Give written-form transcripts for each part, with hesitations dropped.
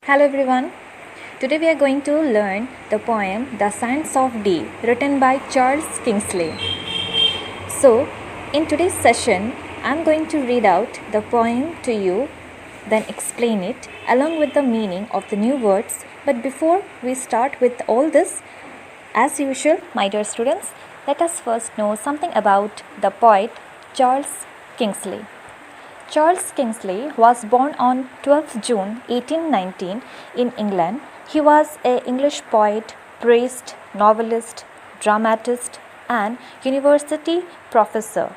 Hello everyone. Today we are going to learn the poem The Science of D, written by Charles Kingsley. So, in today's session, I am going to read out the poem to you, then explain it along with the meaning of the new words. But before we start with all this, as usual, my dear students, let us first know something about the poet Charles Kingsley. Charles Kingsley was born on 12th June 1819 in England. He was an English poet, priest, novelist, dramatist, and university professor.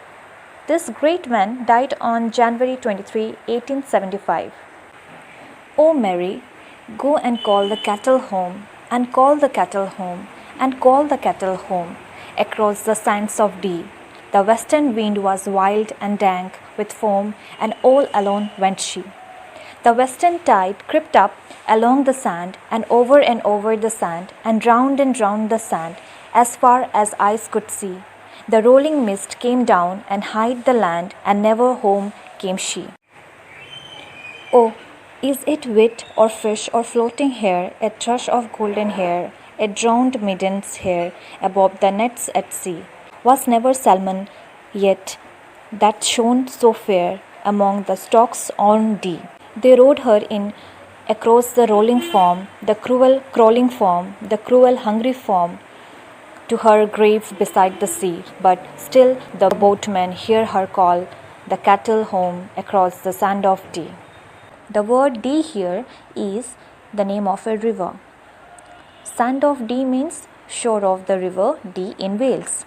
This great man died on January 23, 1875. O Mary, go and call the cattle home, and call the cattle home, and call the cattle home, across the sands of Dee. The western wind was wild and dank with foam, and all alone went she. The western tide crept up along the sand, and over the sand, and round the sand, as far as eyes could see. The rolling mist came down and hid the land, and never home came she. Oh, is it wit or fish or floating hair, a thrush of golden hair, a drowned maiden's hair above the nets at sea? Was never salmon yet that shone so fair among the stalks on Dee? They rowed her in across the rolling foam, the cruel crawling foam, the cruel hungry foam, to her grave beside the sea. But still the boatmen hear her call the cattle home across the sand of Dee. The word Dee here is the name of a river. Sand of Dee means shore of the river Dee in Wales.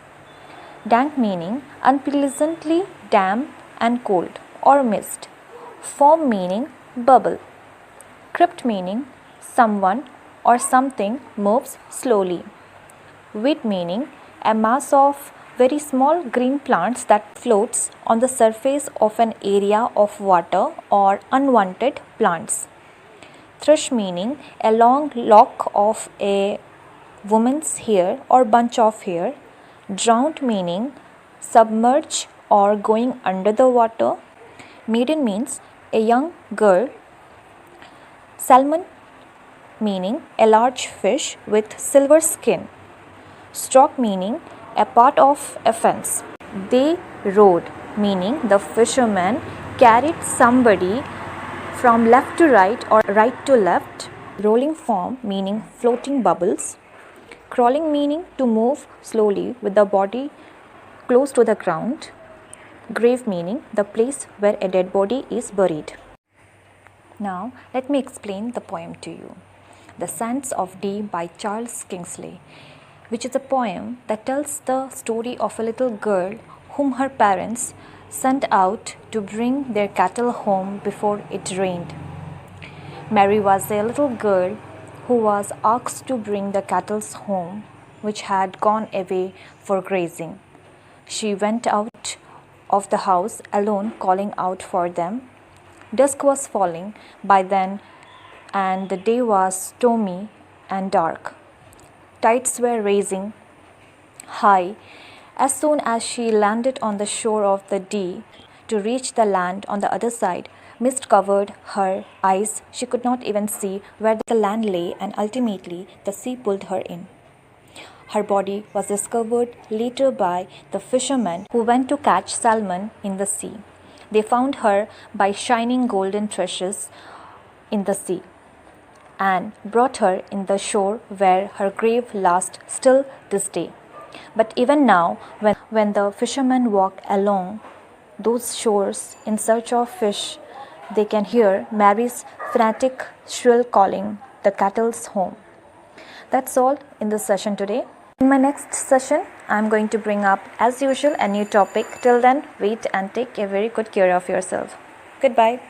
Dank meaning unpleasantly damp and cold or mist. Foam meaning bubble. Crypt meaning someone or something moves slowly. Weed meaning a mass of very small green plants that floats on the surface of an area of water or unwanted plants. Thrush meaning a long lock of a woman's hair or bunch of hair. Drowned meaning submerged or going under the water. Maiden means a young girl. Salmon meaning a large fish with silver skin. Stalk meaning a part of a fence. They rowed meaning the fisherman carried somebody from left to right or right to left. Rolling foam meaning floating bubbles. Crawling meaning to move slowly with the body close to the ground. Grave meaning the place where a dead body is buried. Now let me explain the poem to you. The Sands of Dee by Charles Kingsley, which is a poem that tells the story of a little girl whom her parents sent out to bring their cattle home before it rained. Mary was a little girl who was asked to bring the cattle home, which had gone away for grazing. She went out of the house alone, calling out for them. Dusk was falling by then, and the day was stormy and dark. Tides were rising high. As soon as she landed on the shore of the Dee, to reach the land on the other side, mist covered her eyes. She could not even see where the land lay, and ultimately the sea pulled her in. Her body was discovered later by the fishermen who went to catch salmon in the sea. They found her by shining golden threshes in the sea and brought her in the shore where her grave lies still this day. But even now, when the fishermen walk along those shores in search of fish, they can hear Mary's frantic shrill calling the cattle's home. That's all in this session today. In my next session, I'm going to bring up, as usual, a new topic. Till then, wait and take a very good care of yourself. Goodbye.